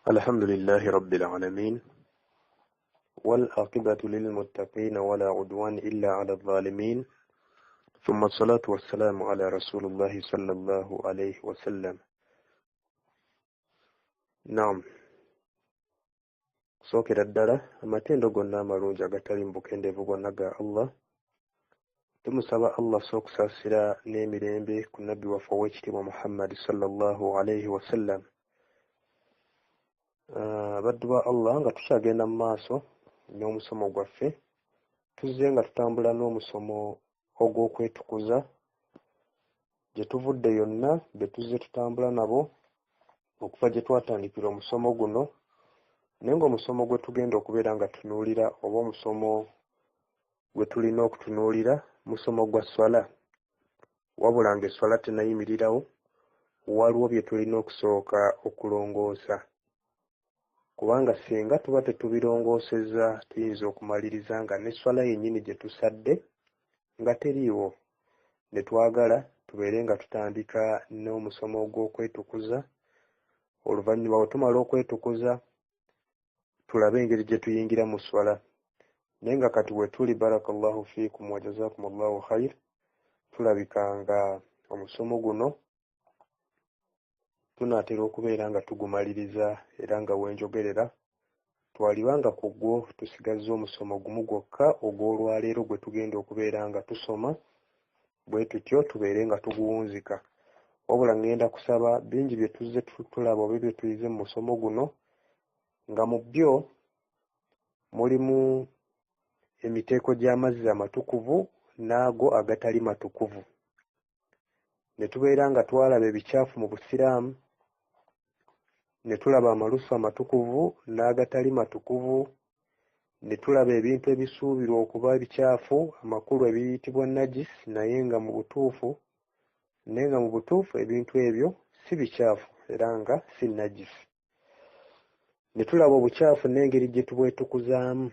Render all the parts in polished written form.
الحمد لله رب العالمين والعاقبة للمتقين ولا عدوان إلا على الظالمين ثم الصلاة والسلام على رسول الله صلى الله عليه وسلم. نعم sookera ddala amatendo gonna amalungi agatali mu bukendeevu bwonna ga Allah. Tumusaba Allah s'okusaasira n'emirembe ku nabbi waffe ow'ekitiibwa Muhammad sallallahu alayhi wasallam. Baddu ba Allah nga tukyagenda mu maaso n'omusomo gwaffe, tuzze nga tutambula n'omusomo ogw'okwetukuza gye tuvudde yonna be tuzze tutambula nabo okuva gye twatandikira omusomo guno, naye ng'omusomo gwe tugenda okubeera nga tunuulira oba omusomo gwe tulina okutunuulira musomo gwa swala, wabula ng'eswala tenayimirirawo, waliwo bye tulina okusooka okulongoosa, kubanga singa tuba tetubirongoosezza tuyinza okumaliriza nga n'eswala yennyini gye tusadde nga teriiwo. Ne twagala tubeere nga tutandika n'omusomo ogw'okwetukuza, oluvannyuma bwe tumala okwetukuza tulabe engeri gye tuyingira mu swala. Naye nga kati we tuli, barakallahu fiikum wa jazakumullahu khair, tulabika nga omusomo guno tunaatera okubeera nga tugumaliriza, era nga wenjogerera twalibanga ku gwo tusigazza omusomo gumu gwokka ogw'olwaleero gwe tugenda okubeera nga tusoma, bwe tutyo tubeere nga tuguwunzika. Wabula ngenda kusaba bingi bye tuzze tulaba oba bye tuyize mu musomo guno, nga mu byo mulimu emiteeko gy'amazzi amatukuvu n'ago agatali matukuvu. Ne tubeera nga twalaba ebicaafu mu Busiraamu, ne tulaba amalusu amatukuvu n'agatali matukuvu, ne tulaba ebintu ebisuubirwa okuba ebicaafu amakulu ebiyitibwa najis, naye nga mu butuufu ebintu ebyo si bicaafu era nga si najis. Ne tulaba obukyafu n'engeri gye tubwetukuzaamu,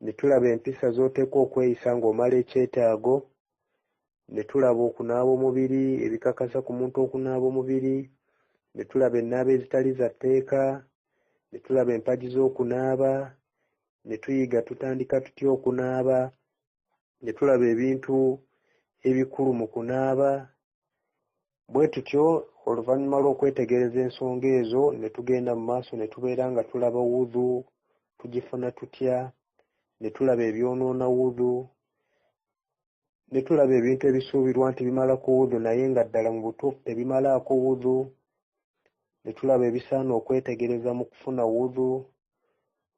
ne tulaba empisa z'oteekwa okweyisa ng'omala ekyetaago, ne tulaba okunaaba omubiri, ebikakasa ku muntu okunaaba omubiri, ne tulaba ennaaba ezitali za tteeka, ne tulaba empagi z'okunaaba, ne tuyiga tutandika tutya okunaaba, ne tulaba ebintu ebikulu mu kunaaba. Bwe tutyo oluvannyuma lw'okwetegereza ensonga ezo ne tugenda mu maaso ne tubeera nga tulaba wudhu tugifuna tutya, ne tulaba ebyonoona wudhu, ne tulaba ebintu ebisuubirwa nti bimalako wudhu naye nga ddala mu butuufu tebimalaako wudhu, ne tulaba ebisaana okwetegereza mu kufuna wudhu,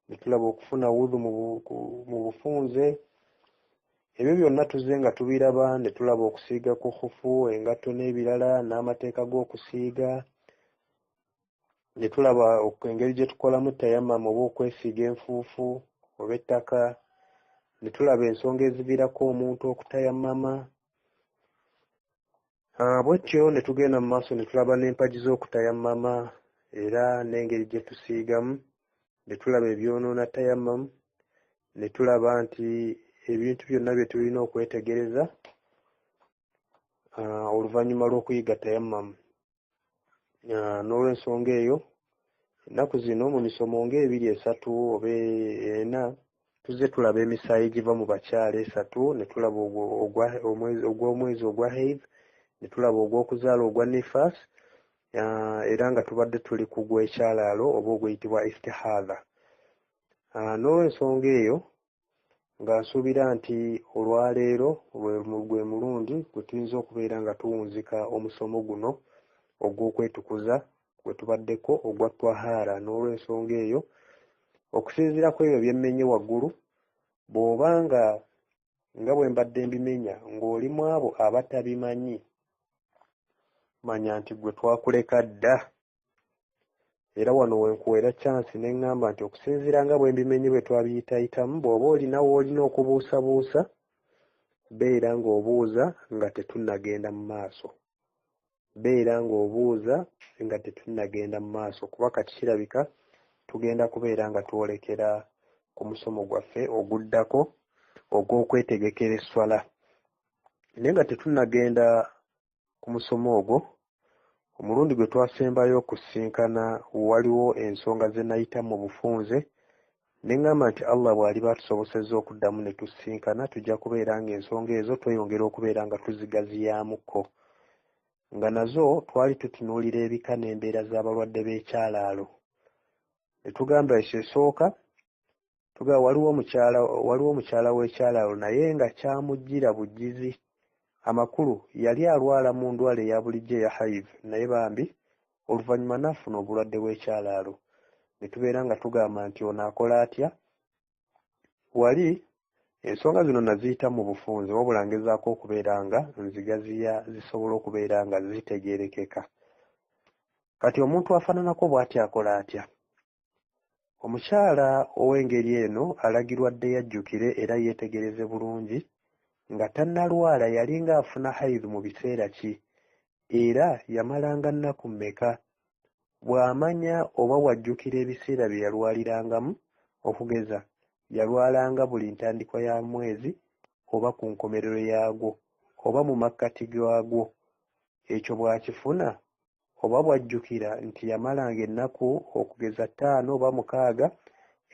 ne tulaba okufuna wudhu mu bufunze. Ebyo byonna tuzze nga tubiraba, ne tulaba okusiiga ku khufu, engatto n'ebirala n'amateeka g'okusiiga, ne tulaba engeri gye tukolamu tayammamu oba okwesiiga enfuufu oba ettaka, ne tulaba ensonga eziviirako omuntu okutayammama. Bwetyo ne tugenda mu maaso ne tulaba n'empagi z'okutayammama era n'engeri gye tusiigamu, ne tulaba ebyonoona tayammamu, ne tulaba nti ebintu byonna bye tulina okwetegereza oluvannyuma lw'okuyiga tayammamu. N'olw'ensonga eyo ennaku zino mu misomo ng'ebiri esatu oba ena tuzze tulaba emisaayi giva mu bakyala esatu, ne tulaba ogw'omwezi ogwa haid, ne tulaba ogw'okuzaala ogwa nifas, era nga tubadde tuli ku gw'ekyalaalo oba oguyitibwa istihadha. N'olw'ensonga eyo nga nsuubira nti olwaleero gwe mulundi gwe tuyinza okubeera nga tuwunzika omusomo guno ogw'okwetukuza gwe tubaddeko ogwa twahaara. N'olw'ensonga eyo okusinziira ku ebyo bye mmenye waggulu, bw'obanga nga bwe mbadde mbimenya ng'oli mu abo abatabimanyi, manya nti gwe twakuleka dda. Era wano wenkuweera chance ne ŋŋamba nti okusinziira nga bwe mbimenye bwe twabiyitayitamu, bw'oba olina w'olina okubuusabuusa, beera ng'obuuza nga tetunnagenda mu maaso. Beera ng'obuuza nga tetunnagenda mu maaso, kuba kati kirabika tugenda kubeera nga twolekera ku musomo gwaffe oguddako ogw'okwetegekera esswala. Naye nga tetunnagenda ku musomo ogwo, omulundi gwe twasembayo okusinkana waliwo ensonga ze nayita mu bufunze ne ŋŋamba nti Allah bw'aliba atusobosezza okuddamu ne tusinkana tujja kubeera ng'ensonga ezo tweyongera okubeera nga tuzigaziyaamuko nga nazo twali tutunuulira ebika n'embeera z'abalwadde b'ekyalaalo ne tugamba ekyesooka waliwo omukyala w'ekyalaalo naye nga kyamujjira bujjizi amakulu yali alwala mu ndwala eya bulijjo eya hiv naye bambi oluvannyuma n'afuna obulwadde bw'ekyalaalo ne tubeera nga tugamba nti ono akola atya wali ensonga zino naziyita mu bufunze wabula ngezaako okubeera nga nzigaziya zisobola okubeera nga zitegeerekeka kati omuntu afaananako bw'ati akola atya omukyala ow'engeri eno alagirwa dde yajjukire era yeetegereze bulungi nga tannalwala yali ng'afuna hayivu mu biseera ki era yamalanga nnaku mmeka bw'amanya oba wajjukira ebiseera bye yalwalirangamu okugeza yalwalanga buli ntandikwa ya mwezi oba ku nkomerero yaagwo oba mu makkati gaagwo ekyo bw'akifuna oba bw'ajjukira nti yamalanga ennaku okugeza 5 oba 6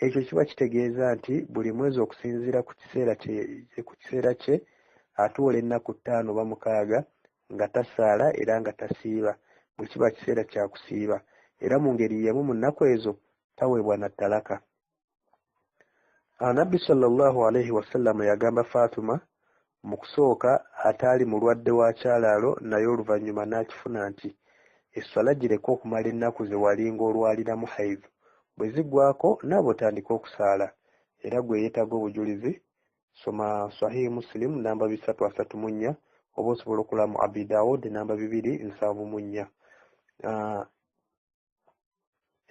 ekyo kiba kitegeeza nti buli mwezi okusinziira ku kiseera kye atuwola ennaku 5 oba 6 nga tasaala era nga tasiiba bwe kiba kiseera kya kusiiba era mu ngeri y'emu mu nnaku ezo taweebwa na ttalaka Nabbi sallallahu alaihi wasallam yagamba Faatuma mu kusooka ataali mulwadde wa kyalaalo naye oluvannyuma n'akifuna nti essala gireka okumala ennaku ze walinga olwaliramu haivu bwe ziggwako naabo otandika okusaala era gwe yeetaaga obujulizi soma Sahih Muslim namba 334 oba osobola okulaba mu Abi Daawud namba 274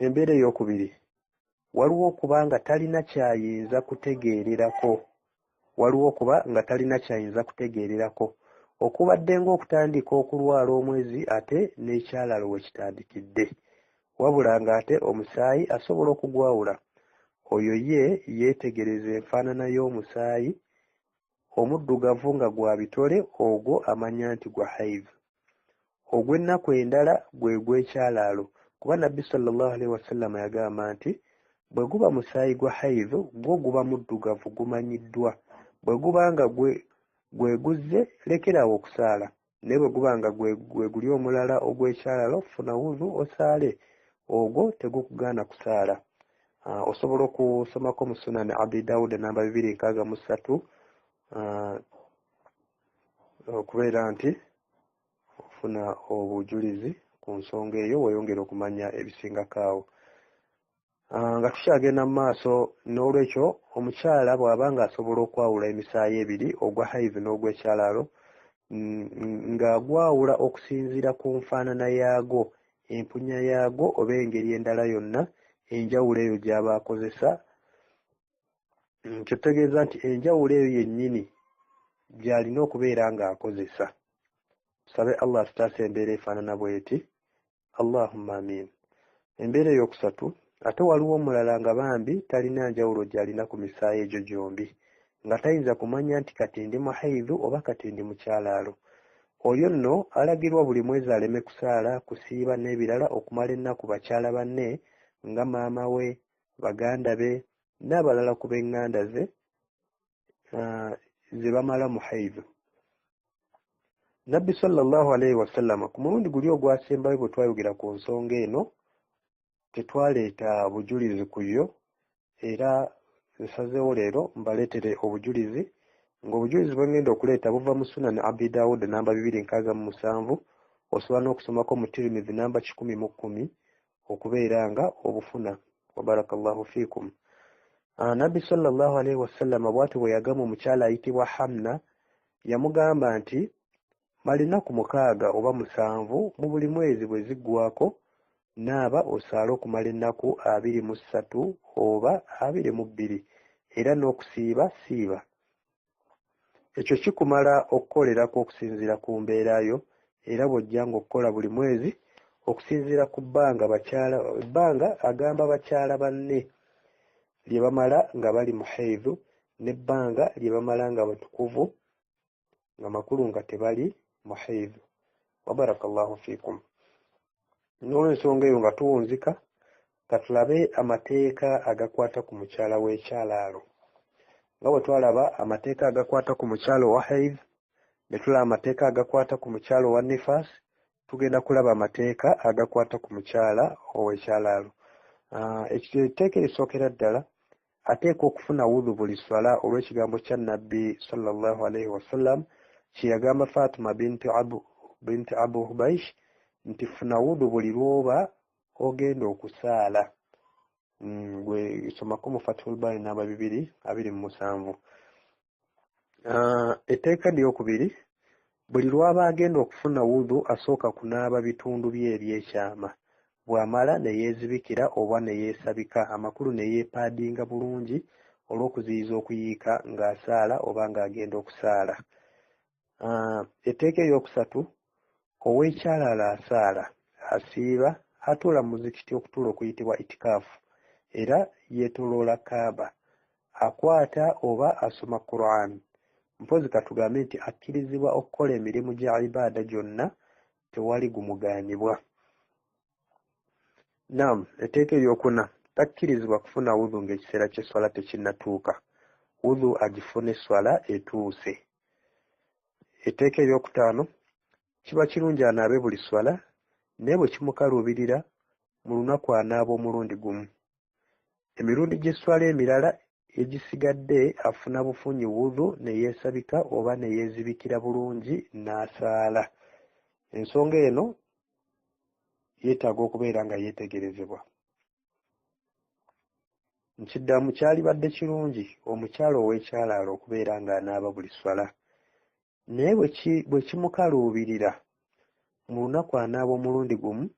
embeera ey'okubiri waliwo okuba nga talina kyayinza kutegeererako okubadde ng'okutandika okulwala omwezi ate n'ekyalaalo we kitandikidde wabula ng'ate omusaayi asobola okugwawula oyo ye yeetegereza enfaanana y'omusaayi omuddugavu nga gwa bitole ogwo amanya nti gwa haivu ogw'ennaku endala gwe gw'ekyalaalo kuba nabbi sallallahu alaihi wasallam yagamba nti bwe guba musaayi gwa haivu gwo guba muddugavu gumanyiddwa bwe guba nga gwe guzze lekerawo okusaala naye bwe guba nga gwe guli omulala ogw'ekyalaalo funa wuzu osaale ogwo tegukugaana kusaala osobola okusomako mu sunani Abi Daawud namba 263 okubeera nti ofuna obujulizi ku nsonga eyo weyongera okumanya ebisingako awo nga tukyagenda mu maaso n'olwekyo omukyala bw'aba nga asobola okwawula emisaayi ebiri ogwa haivu n'ogw'ekyalaalo ng'agwawula okusinziira ku nfaanana yaagwo empunya yaagwo oba engeri endala yonna enjawulo eyo gy'aba akozesa kitegeeza nti enjawulo eyo yennyini gy'alina okubeera ng'akozesa tusabe Allah asitaase embeera efaanana bw'eti Allahumma amiin embeera ey'okusatu ate waliwo omulala nga bambi talina njawulo gy'alina ku misaayi egyo gyombi nga tayinza kumanya nti kati ndi mu haivu oba kati ndi mu kyalaalo oyo nno alagirwa buli mwezi aleme kusaala kusiiba n'ebirala okumala ennaku bakyala banne nga maama we baganda be n'abalala ku b'eŋŋanda ze ze bamala mu haivu nabbi sallallahu alaihi wasallam ku mulundi guli ogwasembayo bwe twayogera ku nsonga eno tetwaleeta bujulizi ku yo era nsazeewo leero mbaleetere obujulizi ng'obujulizi bwe ngenda okuleeta buva mu sunani Abi Daawud namba 267 osobola n'okusomako mu Tirmidhi namba 1010 okubeera nga obufuna wa barakallahu fiikum nabbi sallallahu alaihi wasallam bw'ati bwe yagamba omukyala ayitibwa Hamna yamugamba nti malina ku 6 oba 7 mu buli mwezi bwe ziggwako naaba osaale okumala ennaku 23 oba 22 era n'okusiiba siiba ekyo kikumala okukolerako okusinziira ku mbeera yo era bw'ojjanga okukola buli mwezi okusinziira ku bbanga agamba bakyala banne lye bamala nga bali mu haivu n'ebbanga lye bamala nga batukuvu nga makulu nga tebali mu haivu wa barakallahu fiikum N'olw'ensonga eyo nga tuwunzika katulabe amateeka agakwata ku mukyala w'ekyalaalo. Nga bwe twalaba amateeka agakwata ku mukyalo wa haidh, ne tulaba amateeka agakwata ku mukyalo wa nifas, tugenda kulaba amateeka agakwata ku mukyala ow'ekyalaalo. Ekiteeka erisookera ddala ateekwa okufuna wudhu buli swala olw'ekigambo kya Nabbi sallallahu alaihi wasallam kye yagamba Fatima binti Abu Hubaish nti funa wudhu buli lwoba ogenda okusaala. Gwe somako mu Fathul Bari namba 227. Etteeka eryokubiri, buli lwaba agenda okufuna wudhu asooka kunaaba bitundu bye ebyekyama, bw'amala ne yeezibikira oba ne yeesabika, amakulu ne yeepaadinga bulungi olw'okuziyiza okuyiika ng'asaala oba ng'agenda okusaala. Etteeka eryokusatu, ow'ekyalaalo asaala, asiiba, atuula mu muzikiti okutuula okuyitibwa itikaafu, era yeetoloola Kaaba, akwata oba asoma Quran. Mpozi katugambe nti akkirizibwa okukola emirimu gya ibaada gyonna, tewali gumugaanibwa. Etteeka eryokuna, takkirizibwa kufuna wudhu ng'ekiseera ky'eswala tekinnatuuka. Wudhu agifune swala etuuse. Etteeka eryokutaano, kiba kirungi anaabe buli swala, naye bwe kimukaluubirira mu lunaku anaaba omulundi gumu. Emirundi gy'eswala emirala egisigadde afuna bufunyi wudhu ne yeesabika oba ne yeezibikira bulungi n'asaala. Ensonga eno yeetaaga okubeera nga yeetegerezebwa. Nkiddamu kyalibadde kirungi omukyala ow'ekyalaalo okubeera ng'anaaba buli swala, naye bwe kimukaluubirira mu lunaku anaaba omulundi gumu,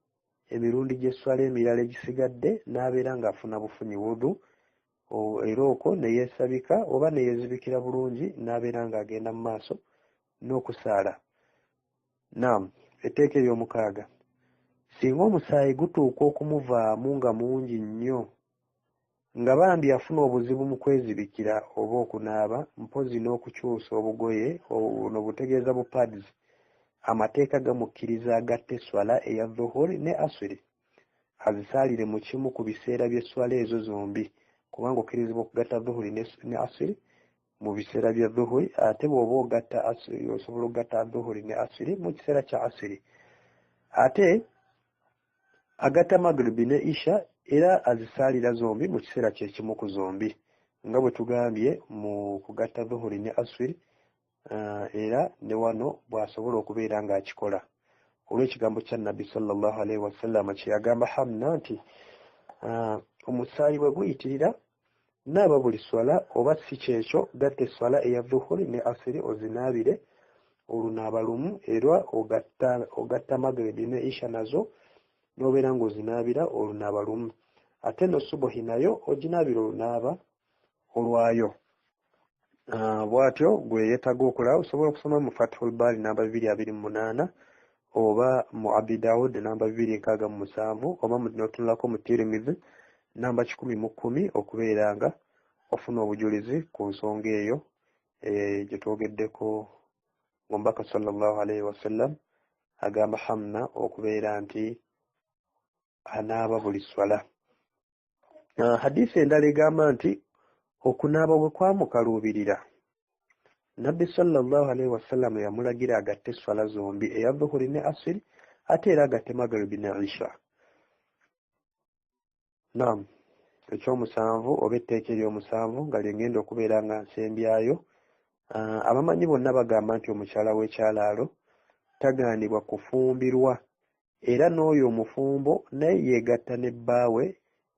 emirundi gy'eswala emirala egisigadde n'abeera ng'afuna bufunyi wudhu, era okwo ne yeesabika oba ne yeezibikira bulungi n'abeera ng'agenda mu maaso n'okusaala. Etteeka eryomukaaga, singa omusaayi gutuuka okumuvaamu nga mungi nnyo, nga bambi afuna obuzibu mu kwezibikira oba okunaaba, mpozi n'okukyusa obugoye, ono butegeeza bu pads, amateeka gamukkiriza agatte eswala eya dhuhuri ne asiri, azisaalire mu kimu ku biseera by'eswala ezo zombi, kubanga okkirizibwa okugatta dhuhuri ne asiri mu biseera bya dhuhuri, ate bw'oba ogatta asiri osobola okugatta dhuhuri ne asiri mu kiseera kya asiri. Ate agatta magribi ne isha era azisaalira zombi mu kiseera kye kimu ku zombi, nga bwe tugambye mu kugatta dhuhuri ne asiri, era ne wano bw'asobola okubeera ng'akikola olw'ekigambo kya Nabbi sallallahu alaihi wasallam kye yagamba Hamna nti omusaayi bwe guyitirira naaba buli swala, oba si kyekyo gatta eswala eya dhuhuri ne asiri ozinaabire olunaaba lumu, era ogatta magribi ne isha nazo n'obeera ng'ozinaabira olunaaba lumu, ate no subuhi nayo oginaabira olunaaba olwayo. Bw'atyo gwe yeetaaga okulaba osobola okusoma mu Fathul Bari namba 228 oba mu Abi Dawud namba 267 oba n'otunulako mu Tirmidhi namba 1010 okubeera nga ofuna obujulizi ku nsonga eyo gye twogeddeko. Omubaka sallallahu alaihi wasallam agamba Hamna okubeera nti anaaba buli swala. Hadisi endala egamba nti okunaaba bwe kwamukaluubirira, Nabbi sallallahu alaihi wasallam yamulagira agatte swala zombi eya dhuhuri ne asiri, ate era agatte magribi ne isha. Ekyomusanvu oba etteeka ery'omusanvu nga lyengenda okubeera nga nsembyayo, abamanyi bonna bagamba nti omukyala w'ekyalaalo tagaanibwa kufumbirwa, era n'oyo omufumbo naye yeegatta ne bbaawe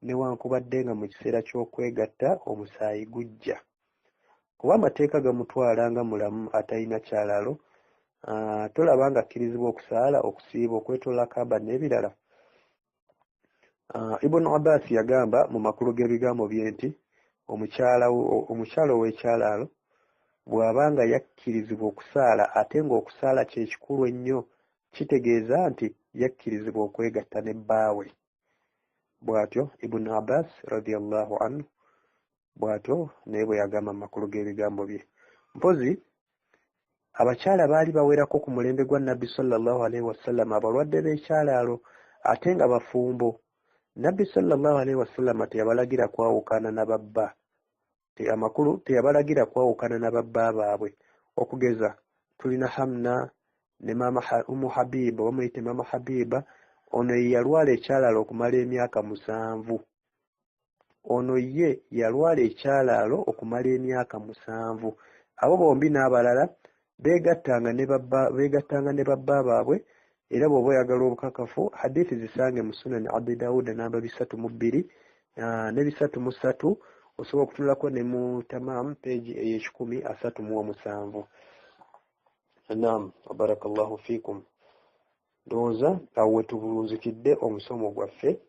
newankubadde nga mu kiseera ky'okwegatta omusaayi gujja, kuba amateeka gamutwala nga mulamu atalina kyalaalo. Tolaba nga akkirizibwa okusaala, okusiiba, okwetoola Kaaba n'ebirala. Ibn Abbas yagamba mu makulu g'ebigambo bye nti omukyala ow'ekyalaalo bw'aba nga yakkirizibwa okusaala ate ng'okusaala kye kikulu ennyo, kitegeeza nti yakkirizibwa okwegatta ne bbaawe. Bw'atyo Ibn Abbas radiyallahu anhu bw'atyo naye bwe yagamba mu makulu g'ebigambo bye. Mpozi abakyala baali bawerako ku mulembe gwa Nabbi sallallahu alaihi wasallam abalwadde b'ekyalaalo ate nga bafumbo. Nabbi sallallahu alaihi wasallam teyabalagira kwawukana na babba, amakulu teyabalagira kwawukana na babba baabwe. Okugeza tulina Hamna ne mama Habiba, bamuyite mama Habiba, ono yalwala ekyalaalo okumala emyaka 7. Ono ye yalwala ekyalaalo okumala emyaka 7. Abo bombi n'abalala beegattanga ne babba baabwe. Era bw'oba oyagala obukakafu, hadithi zisange mu Sunan Abi Dawud namba 302 ne 303, osobola okutunulako ne mu Tamam page ey'1037. Naam, barakallahu fikum. Ndowooza awo wetubulunzikidde omusomo gwaffe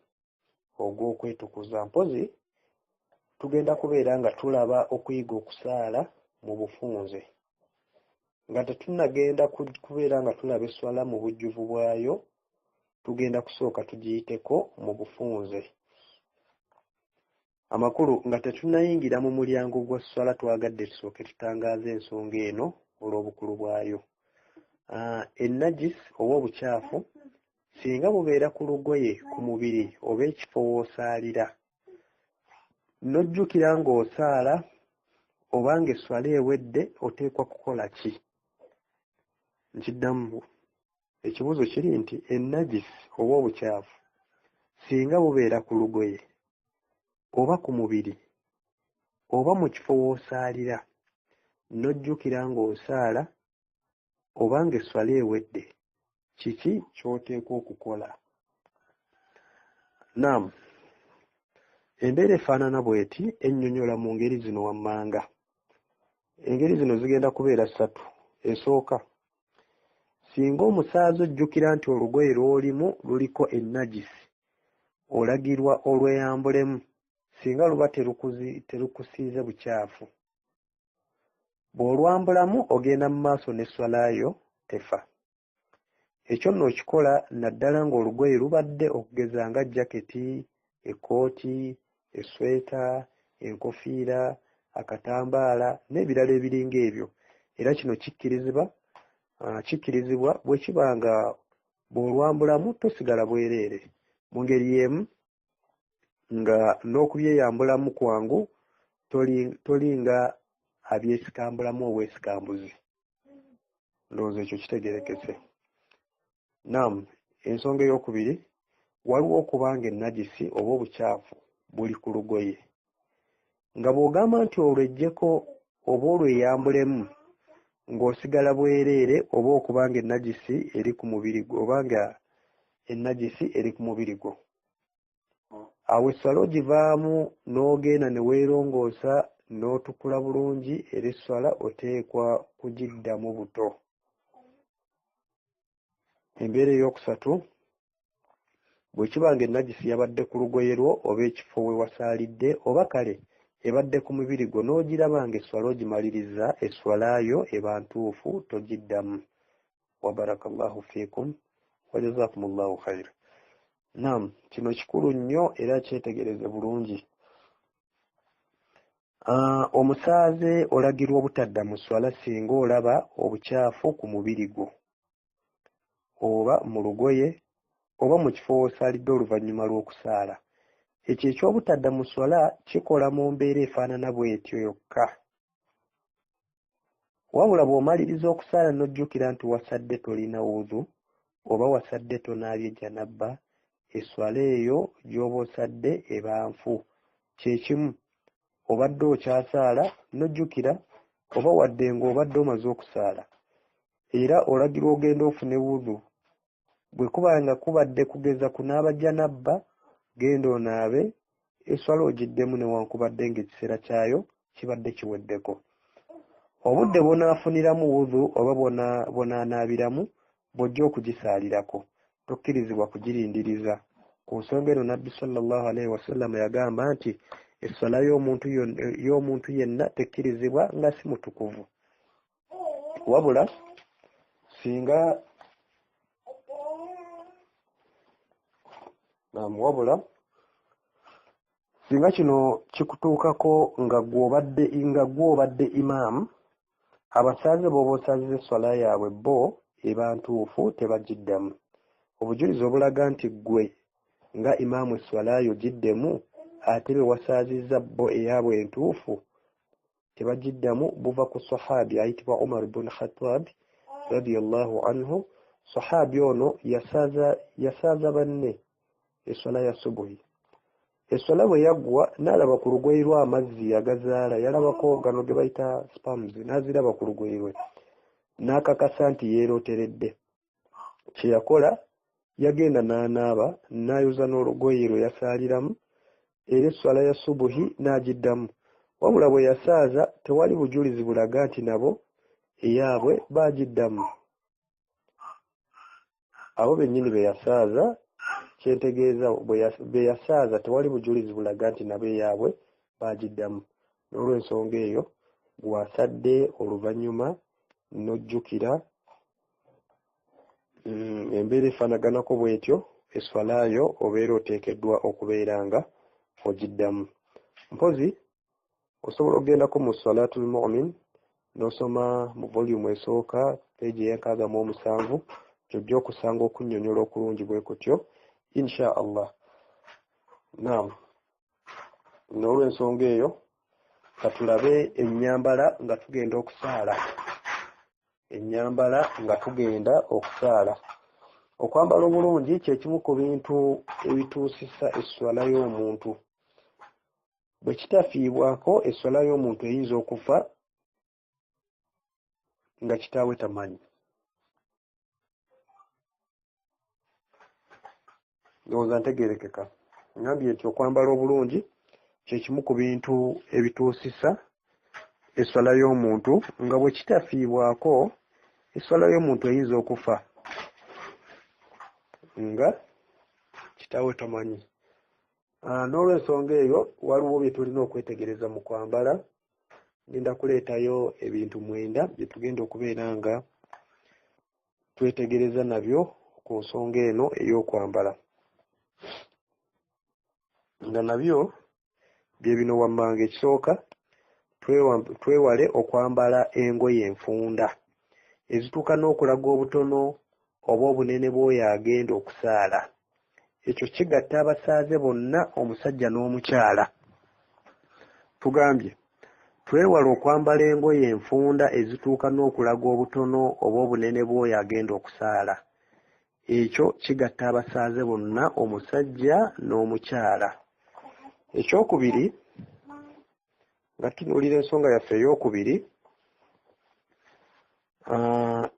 ogw'okwetukuza. Mpozi tugenda kubeera nga tulaba okuyiga okusaala mu bufunze, nga tetunnagenda kubeera nga tulaba esswala mu bujjuvu bwayo. Tugenda kusooka tugiyiteko mu bufunze. Amakulu nga tetunnayingira mu mulyango gwa sswala, twagadde tusooke tutangaaza ensonga eno olw'obukulu bwayo. Ennajis oba obukyafu singa bubeera ku lugoye, ku mubiri oba ekifo w'osaalira, n'ojjukira ng'osaala oba ng'esswala ewedde, oteekwa kukola ki? Nkiddamu, ekibuuzo kiri nti ennajis oba obukyafu singa bubeera ku lugoye oba ku mubiri oba mu kifo w'osaalira, n'ojjukira ng'osaala oba ng'esswala ewedde, kiki ky'oteekwa okukola? Naam, embeera efaanana bw'eti ennyonnyola mu ngeri zino wammanga. Engeri zino zigenda kubeera 3. Esooka, singa omusaazi ojjukira nti olugoye lw'olimu luliko ennajisi, olagirwa olweyambulemu singa luba terukusiize bukyafu. Bw'olwambulamu ogenda mu maaso n'esswalayo tefa. Ekyo nno okikola naddala ng'olugoye lubadde, okugeza nga jaketi, ekooti, esweta, enkofiira, akatambaala n'ebirala ebiringa ebyo. Era kino kikkirizibwa bwe kiba nga bw'olwambulamu tosigala bwereere, mu ngeri y'emu nga n'okubyeyambulamu kwangu tolinga abyesikambulamu obwesikambuzi. Ndowooza ekyo kitegerekese. Naam, ensonga ey'okubiri, waliwo okuba nga ennajisi oba obukyafu buli ku lugoye, nga bw'ogamba nti olweggyeko oba olweyambulemu ng'osigala bwereere, oba okuba nga ennajisi eri ku mubiri gwo, oba nga ennajisi eri ku mubiri gwo, awo esswala ogivaamu n'ogenda ne weerongoosa n'otukula bulungi, era esswala oteekwa kugiddamu buto. Embeera ey'okusatu, bwe kiba nga ennajisi yabadde ku lugoye lwo oba ekifo we wasaalidde, oba kale ebadde ku mubiri gwo, n'ogiraba nga esswala ogimaliriza, esswalayo eba ntuufu, togiddamu. Wa barakallahu fiikum wa jazakumullahu khaira. Naam, kino kikulu nnyo era kyetegereze bulungi. Omusaaze olagirwa obutadda mu sswala singa olaba obukyafu ku mubiri gwo, oba mu lugoye oba mu kifo w'osaalidde oluvannyuma lw'okusaala. Ekyo eky'obutadda mu sswala kikola mu mbeera efaanana bw'etyo yokka. Wabula bw'omaliriza okusaala n'ojjukira nti wasadde tolina wudu oba wasadde tonaabye janabba, esswala eyo gy'oba osadde eba nfu. Kyekimu obadde okyasaala n'ojjukira, oba wadde ng'obadde omaze okusaala, era olagirwa ogenda ofune wudu. Bwe kuba nga kubadde kugeza kunaaba janabba, genda onaabe, esswala ogiddemu newankubadde ng'ekiseera kyayo kibadde kiweddeko. Obudde bw'onaafuniramu wudu oba bw'onaanaabiramu bw'ojja okugisaalirako, tokkirizibwa kugirindiriza. Ku nsonga eno Nabbi sallallahu alaihi wasallam yagamba nti esswala y'omuntu yenna tekkirizibwa nga si mutukuvu. Wabula singa kino kikutuukako nga gw'obadde imaamu, abasaaze b'oba osaziza esswala yaabwe bo eba ntuufu, tebagiddamu. obujulizi obulaga nti ggwe nga imaamu eswalayo giddemu ate be wasaazizza bo eyaabwe entuufu tebagiddamu buva ku sahabi ayitibwa Umar ibn Khattab radiyallahu anhu. Sahabi ono yasaaza banne eswala ya subuhi. Eswala bwe yaggwa n'alaba ku lugoye lw'amazzi agazaala, yalabako gano ge bayita spams, n'aziraba ku lugoye lwe n'akakasa nti yeeroteredde. Kye yakola yagenda n'anaaba n'ayoza n'olugoye lwe yasaaliramu era eswala ya subuhi n'agiddamu. Wabula bwe yasaaza tewali bujulizi bulaga nti nabo eyaabwe baagiddamu. Abo bennyini be yasaaza, kyentegeeza be yasaaza tewali bujulizi bulaga nti nabo eyaabwe baagiddamu. N'olw'ensonga eyo bw'asadde oluvannyuma n'ojjukira embeera efaanaganako bw'etyo, eswalayo obeera oteekeddwa okubeera nga ogiddamu. Mpozi osobola okgendako mu Salaatul Mu'min n'osoma mu volume esooka peegi eya 67 gy'ojja okusanga okunnyonnyola okulungi bwe kutyo insha Allah. Naam, n'olw'ensonga eyo katulabe ennyambala nga tugenda okusaala. Ennyambala nga tugenda okusaala. Okwambala obulungi kye kimu ku bintu ebituusisa esswala y'omuntu. Bwe kitafiibwako esswala y'omuntu eyinza okufa nga kitaawe tamanyi. Ndowooza ntegeerekeka. Ngambye nti okwambala obulungi kye kimu ku bintu ebituusisa esswala y'omuntu, nga bwe kitafiibwako esswala y'omuntu eyinza okufa nga kitaawe tamanyi. N'olw'ensonga eyo waliwo bye tulina okwetegereza mu kwambala. Ngenda kuleetayo ebintu 9 bye tugenda okubeera nga twetegereza nabyo ku nsonga eno ey'okwambala, nga nabyo bye bino wammanga. Ekisooka, twewale okwambala engoye enfunda ezituuka n'okulaga obutono oba obunene bw'oyo agenda okusaala. Ekyo kigatta abasaaze bonna, omusajja n'omukyala. Tugambye twewale okwambala engoye enfunda ezituuka n'okulaga obutono oba obunene bw'oyo agenda okusaala. Ekyo kigatta abasaaze bonna, omusajja n'omukyala. Ekyokubiri, nga tunuulira ensonga yaffe ey'okubiri,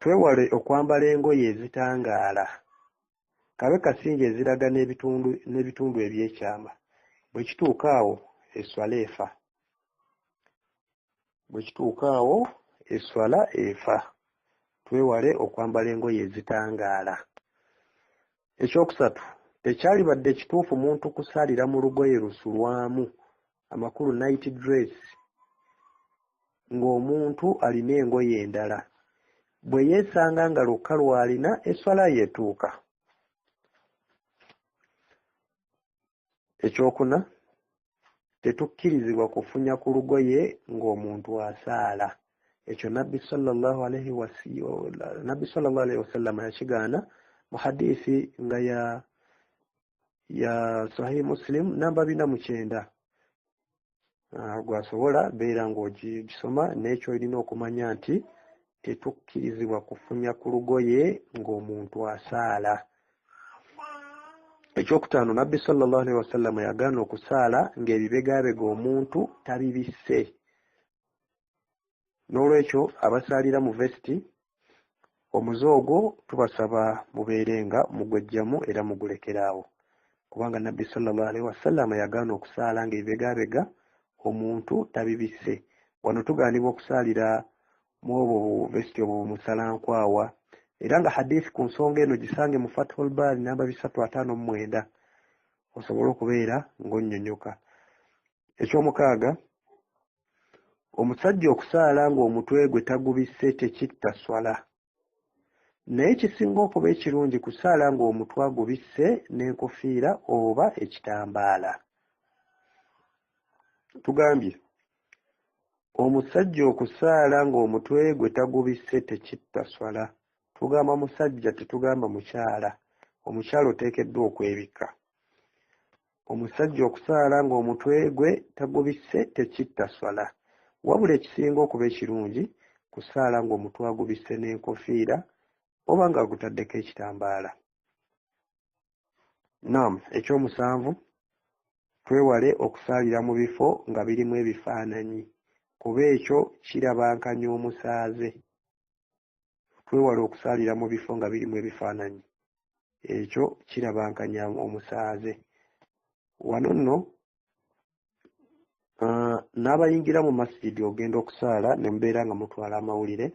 twewale okwambala engoye ezitangaala, kabe kasinga eziraga n'ebitundu ebyekyama. Bwe kituuka awo eswala efa. Bwe kituuka awo eswala efa. Twewale okwambala engoye ezitangaala. Ekyokusatu, tekyalibadde kituufu muntu kusaalira mu lugoye lusulwamu, amakulu night dress, ng'omuntu alina engoye endala. Bwe yeesanga nga lukka lwalina, eswala yeetuuka. Ekyokuna, tetukkirizibwa kufunya ku lugoye ng'omuntu asaala. Ekyo Nabbi sallallahu alaihi wasallam yakigaana mu hadiisi nga ya Sahih Muslim namba 409. Gwasobola beera ng'ogisoma, n'ekyo olina okumanya nti tetukkirizibwa kufunya ku lugoye ng'omuntu asaala. Ekyokutaano, Nabbi sallallahu alaihi wasallam yagaana okusaala ng'ebibegabega omuntu tabibisse. N'olwekyo abasaalira mu vesiti, omuzoogo tubasaba mubeere nga mugwejjamu era mugulekeraawo, kubanga Nabbi sallallahu alaihi wasallam yagaana okusaala ng'ebibegabega omuntu tabibisse. Wano tugaanibwa okusaalira mu obwo vesiti obwo musalankwawa, era nga hadiisi ku nsonga eno gisange mu Fathul Bari namba 359, osobola okubeera ng'onnyonnyoka. Ekyomukaaga, omusajja okusaala ng'omutwe gwe tagubisse tekitta swala, naye kisinga okuba ekirungi kusaala ng'omutwe agubisse n'enkofiira oba ekitambaala. Tugambye omusajja okusaala ng'omutwe gwe tagubisse tekitta swala. Tugamba musajja, tetugamba mukyala. omukyala oteekeddwa okwebikka. Omusajja okusaala ng'omutwe gwe tagubisse tekitta swala, wabula ekisinga okuba ekirungi kusaala ng'omutwe agubisse n'enkofiira oba ng'agutaddeko ekitambaala. Naam, ekyomusanvu, twewale okusaalira mu bifo nga birimu ebifaananyi kuba ekyo kirabankanya omusaaze. Twewale okusaalira mu bifo nga birimu ebifaananyi, ekyo kirabankanya omusaaze. Wano nno n'abayingira mu masjidi ogenda okusaala ne mubeera nga mutwala amawulire,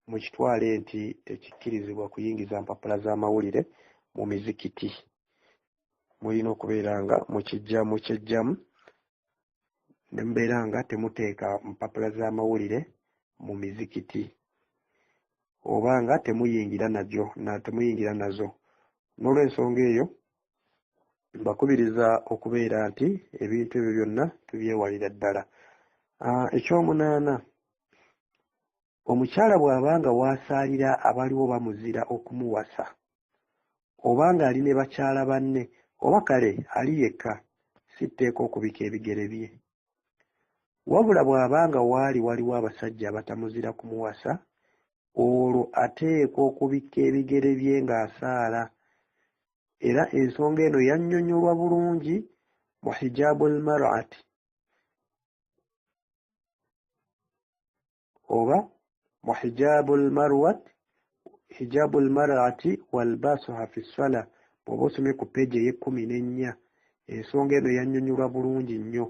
mukitwale nti tekikkirizibwa kuyingiza mpapula z'amawulire mu mizikiti. Mulina okubeera nga mukyejjamu ne mubeera nga temuteeka mpapula z'amawulire mu mizikiti oba nga temuyingira nazo. N'olw'ensonga eyo mbakubiriza okubeera nti ebintu ebyo byonna tubyewalira ddala. Ekyomunaana, omukyala bw'abanga waasaalira abaliwo bamuzira okumuwasa oba nga ali ne bakyala banne oba kale ali yekka, si tteeka okubika ebigere bye. Wabula bw'abanga waali waliwo abasajja abatamuzira kumuwasa, olwo ateekwa okubika ebigere bye ng'asaala. Era ensonga eno yannyonnyolwa bulungi mu hijaabul mar'ati oba mu hijaabul mar'ati walbasuha fi ssala. Bw'oba osomye ku peegi ey'14, ensonga eno yannyonnyolwa bulungi nnyo.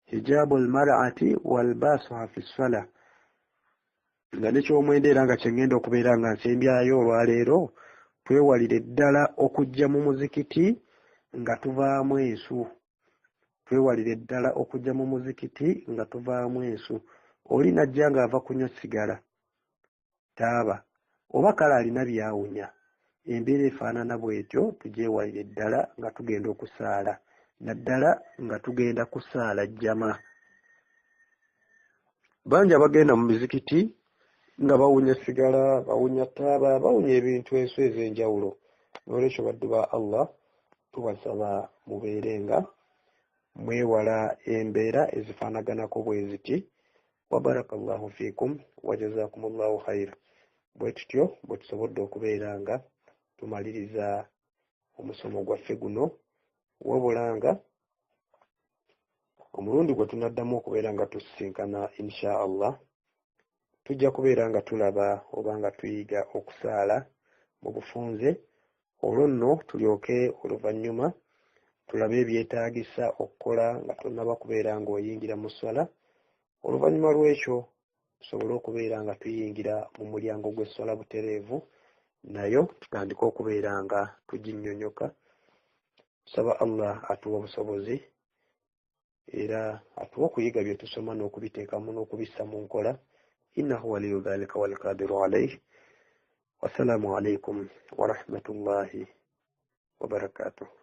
Hijaabul mar'ati walbasuha fi ssala. Nga nekyomwenda era nga kyengenda okubeera nga nsembyayo olwaleero, twewalire ddala okujja mu muzikiti nga tuvaamu ensu. Twewalire ddala okujja mu muzikiti nga tuvaamu ensu. Oli najja ng'ava kunywa sigala, taaba, oba kale alina byawunya. Embeera efaanana bw'etyo tugyewalire ddala nga tugenda okusaala, naddala nga tugenda kusaala jjama. Bangi abagenda mu mizikiti nga bawunya sigala, bawunya taaba, bawunya ebintu ensu ez'enjawulo. N'olwekyo baddu ba Allah tubasaba mubeere nga mwewala embeera ezifaanaganako bwe ziti. Wa barakallahu fiikum wa jazakumullahu khayra. Bwe tutyo bwe tusobodde okubeera nga tumaliriza omusomo gwaffe guno, wabula nga omulundi gwe tunaddamu okubeera nga tusisinkana insha Allah, tujja kubeera nga tulaba oba nga tuyiga okusaala mu bufunze. Olwo nno tulyoke oluvannyuma tulabe ebyetaagisa okukola nga tonnaba kubeera ng'oyingira mu ssala. Oluvannyuma lw'ekyo tusobole okubeera nga tuyingira mu mulyango gw'essala butereevu, nayo tutandike okubeera nga tuginnyonnyoka. Tusaba Allah atuwa obusobozi era atuwa okuyiga bye tusoma n'okubiteekamu n'okubissa mu nkola. Innahu waliyu dhalika wal qadiru alayhi. Wassalamu alaykum wa rahmatullahi wa barakatuh.